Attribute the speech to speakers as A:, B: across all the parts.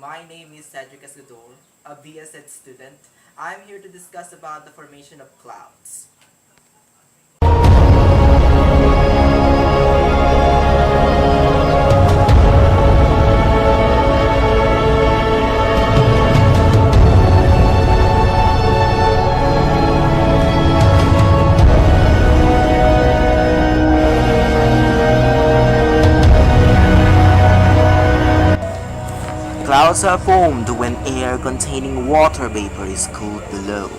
A: My name is Cedric Escudor, a BSED student. I'm here to discuss about the formation of clouds. Clouds are formed when air containing water vapor is cooled below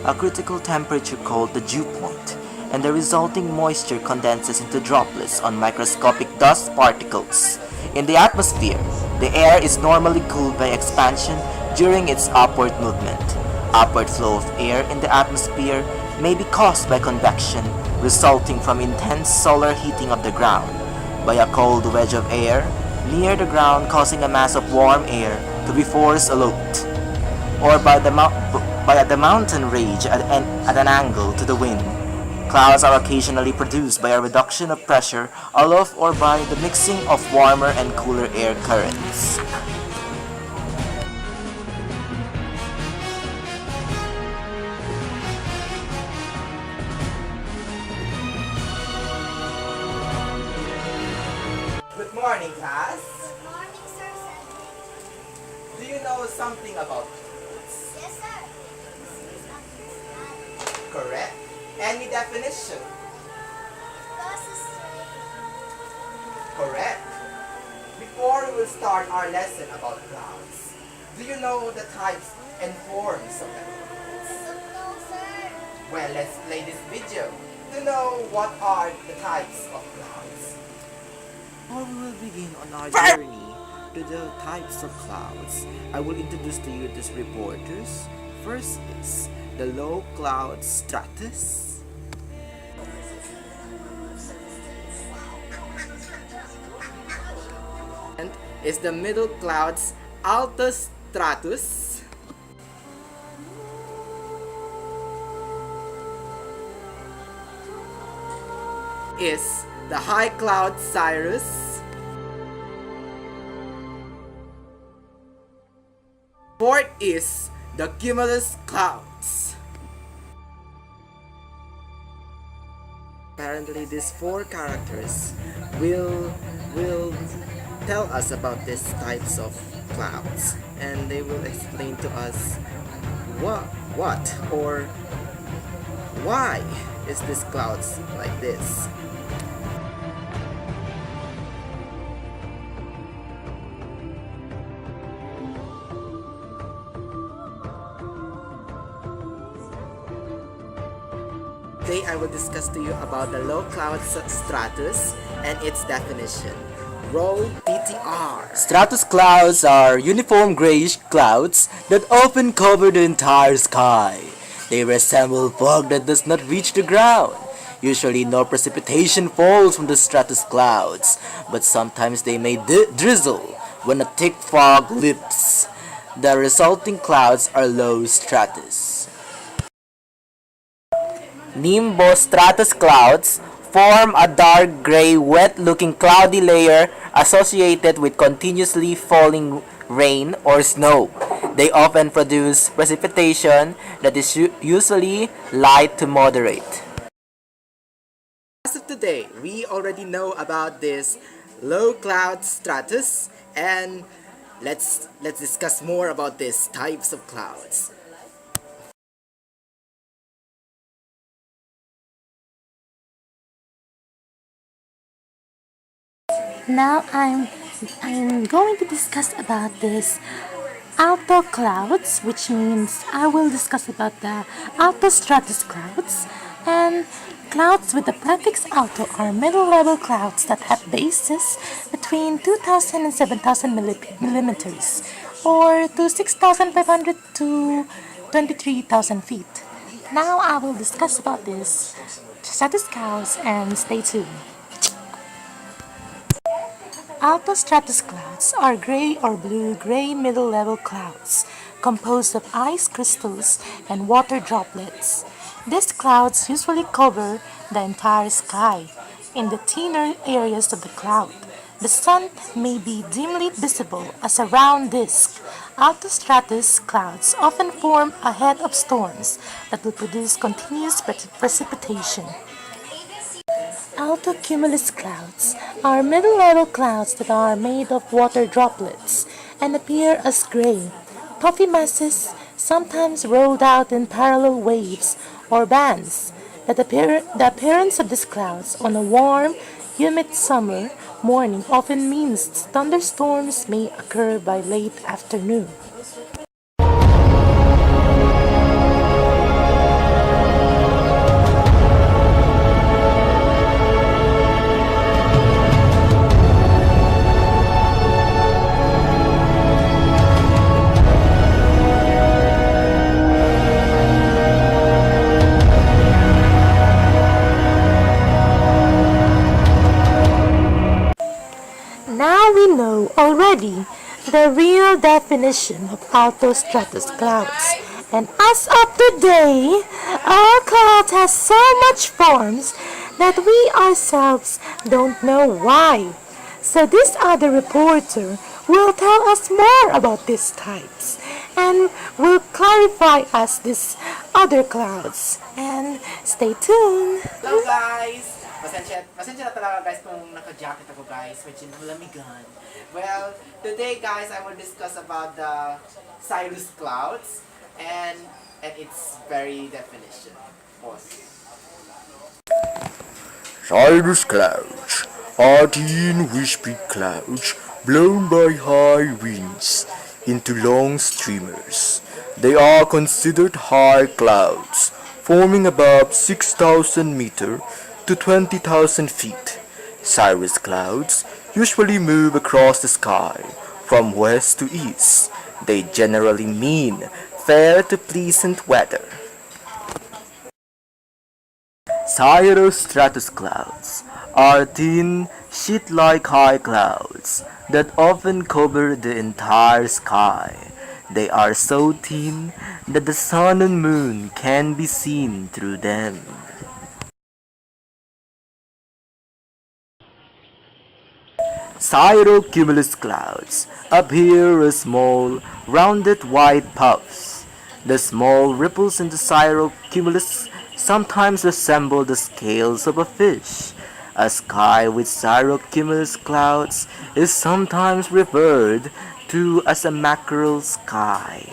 A: a critical temperature called the dew point, and the resulting moisture condenses into droplets on microscopic dust particles. In the atmosphere, the air is normally cooled by expansion during its upward movement. Upward flow of air in the atmosphere may be caused by convection resulting from intense solar heating of the ground, by a cold wedge of air near the ground causing a mass of warm air to be forced aloft, or by the mountain range at an angle to the wind. Clouds are occasionally produced by a reduction of pressure aloft or by the mixing of warmer and cooler air currents. Good morning, class.
B: Good morning, Sir Cedric.
A: Do you know something about clouds?
B: Yes, sir. This is understand.
A: Correct. Any definition?
B: Causes rain.
A: Correct. Before we will start our lesson about clouds, do you know the types and forms of them?
B: No, sir.
A: Well, let's play this video to know what are the types of clouds. Before we will begin on our journey to the types of clouds, I will introduce to you these reporters. First is the low cloud stratus. And is the middle clouds altostratus. Is the high cloud cirrus. Fourth is the cumulus clouds. Apparently, these four characters will tell us about these types of clouds, and they will explain to us what or why is this clouds like this. Today I will discuss to you about the low cloud stratus and its definition. Roll PTR. Stratus clouds are uniform grayish clouds that often cover the entire sky. They resemble fog that does not reach the ground. Usually no precipitation falls from the stratus clouds, but sometimes they may drizzle when a thick fog lifts. The resulting clouds are low stratus. Nimbostratus clouds form a dark gray wet-looking cloudy layer associated with continuously falling rain or snow. They often produce precipitation that is usually light to moderate. As of today, we already know about this low cloud stratus, and let's discuss more about these types of clouds.
C: Now I'm going to discuss about this alto clouds, which means I will discuss about the altostratus clouds, and clouds with the prefix alto are middle level clouds that have bases between 2,000 and 7,000 millimeters, or to 6,500 to 23,000 feet. Now I will discuss about this stratus clouds, and stay tuned. Altostratus clouds are gray or blue-gray middle-level clouds composed of ice crystals and water droplets. These clouds usually cover the entire sky. In the thinner areas of the cloud, The sun may be dimly visible as a round disk. Altostratus clouds often form ahead of storms that will produce continuous precipitation. Altocumulus clouds are middle-level clouds that are made of water droplets and appear as gray, puffy masses, sometimes rolled out in parallel waves or bands. The appearance of these clouds on a warm, humid summer morning often means thunderstorms may occur by late afternoon. Now we know already the real definition of altostratus clouds. And as of today, our cloud has so much forms that we ourselves don't know why. So this other reporter will tell us more about these types and will clarify us these other clouds. And stay tuned.
A: Hello guys! Pasensya na talaga guys kung naka-jacket ako guys, medyo malamigan. Well, today guys, I will discuss about the cirrus clouds and its very definition. Pause.
D: Cirrus clouds are thin wispy clouds blown by high winds into long streamers. They are considered high clouds, forming above 6,000 meters to 20,000 feet. Cirrus clouds usually move across the sky from west to east. They generally mean fair to pleasant weather. Cirrostratus clouds are thin, sheet-like high clouds that often cover the entire sky. They are so thin that the sun and moon can be seen through them. Cirrocumulus clouds appear as small, rounded white puffs. The small ripples in the cirrocumulus sometimes resemble the scales of a fish. A sky with cirrocumulus clouds is sometimes referred to as a mackerel sky.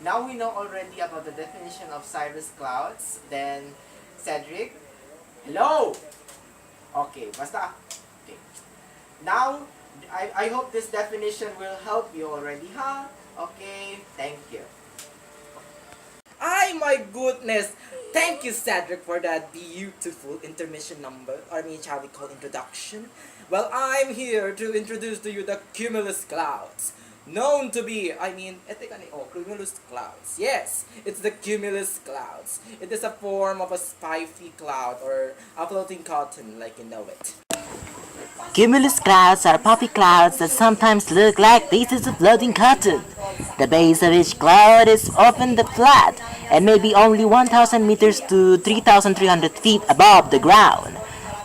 A: Now we know already about the definition of cirrus clouds. Then, Cedric, hello! Okay, basta. Okay. Now, I hope this definition will help you already, huh? Okay, thank you. Ay, my goodness! Thank you, Cedric, for that beautiful intermission number, or shall we call introduction? Well, I'm here to introduce to you the cumulus clouds. Known to be, cumulus clouds. Yes, it's the cumulus clouds. It is a form of a spiky cloud or a floating cotton, like you know it.
B: Cumulus clouds are puffy clouds that sometimes look like pieces of floating cotton. The base of each cloud is often flat and may be only 1,000 meters to 3,300 feet above the ground.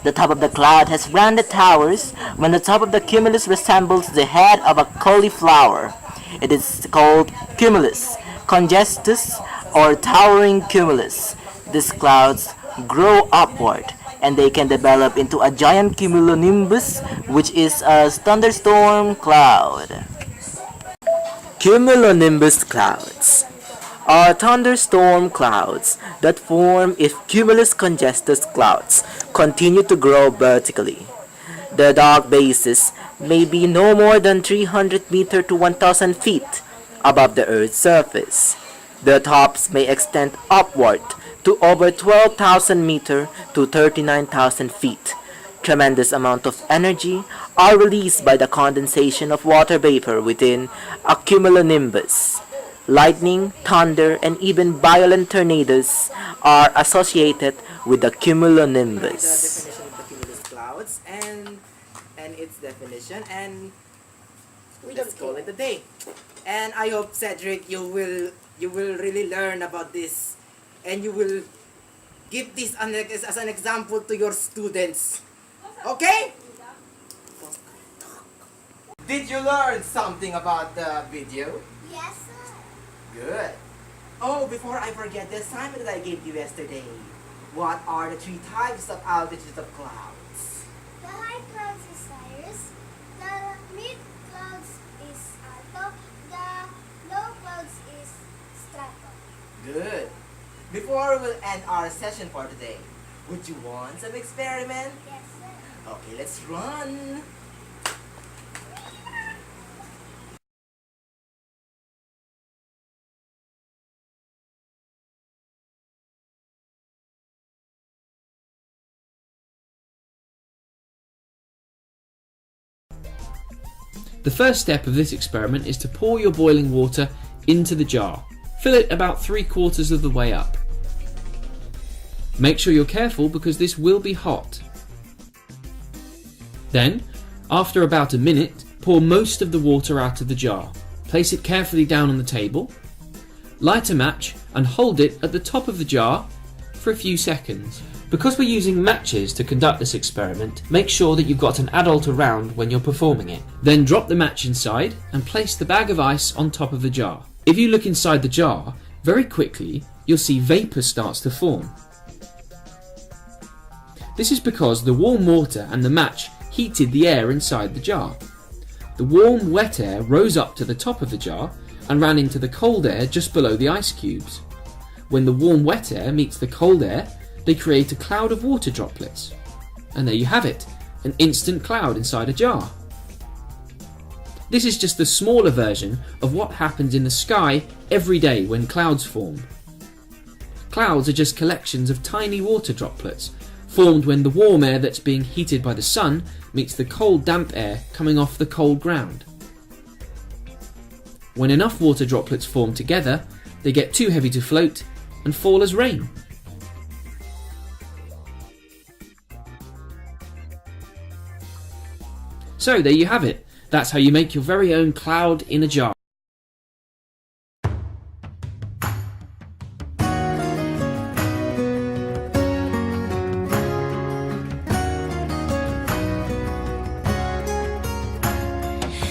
B: The top of the cloud has rounded towers when the top of the cumulus resembles the head of a cauliflower. It is called cumulus congestus or towering cumulus. These clouds grow upward and they can develop into a giant cumulonimbus, which is a thunderstorm cloud. Cumulonimbus clouds are thunderstorm clouds that form if cumulus congestus clouds continue to grow vertically. The dark bases may be no more than 300 meters to 1,000 feet above the Earth's surface. The tops may extend upward to over 12,000 meters to 39,000 feet. Tremendous amount of energy are released by the condensation of water vapor within a cumulonimbus. Lightning, thunder, and even violent tornadoes are associated with the cumulonimbus.
A: The definition of the cumulus clouds and its definition, and let's call it a day. And I hope, Cedric, you will really learn about this, and you will give this as an example to your students. Okay? Did you learn something about the video?
E: Yes, sir.
A: Good. Oh, before I forget the assignment that I gave you yesterday, what are the three types of altitudes of clouds?
E: The high clouds is cirrus, the mid clouds is alto, the low clouds is strato.
A: Good. Before we will end our session for today, would you want some experiment?
E: Yes, sir.
A: Okay, let's run.
F: The first step of this experiment is to pour your boiling water into the jar. Fill it about 3/4 of the way up. Make sure you're careful because this will be hot. Then, after about a minute, pour most of the water out of the jar. Place it carefully down on the table. Light a match and hold it at the top of the jar for a few seconds. Because we're using matches to conduct this experiment, make sure that you've got an adult around when you're performing it. Then drop the match inside and place the bag of ice on top of the jar. If you look inside the jar, very quickly you'll see vapour starts to form. This is because the warm water and the match heated the air inside the jar. The warm, wet air rose up to the top of the jar and ran into the cold air just below the ice cubes. When the warm, wet air meets the cold air, they create a cloud of water droplets. And there you have it, an instant cloud inside a jar. This is just the smaller version of what happens in the sky every day when clouds form. Clouds are just collections of tiny water droplets, formed when the warm air that's being heated by the sun meets the cold, damp air coming off the cold ground. When enough water droplets form together, they get too heavy to float and fall as rain. So there you have it. That's how you make your very own cloud in a jar.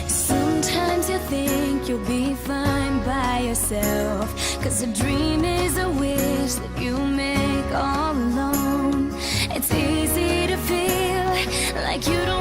G: Sometimes you think you'll be fine by yourself, 'cause a dream is a wish that you make all alone. It's easy to feel like you don't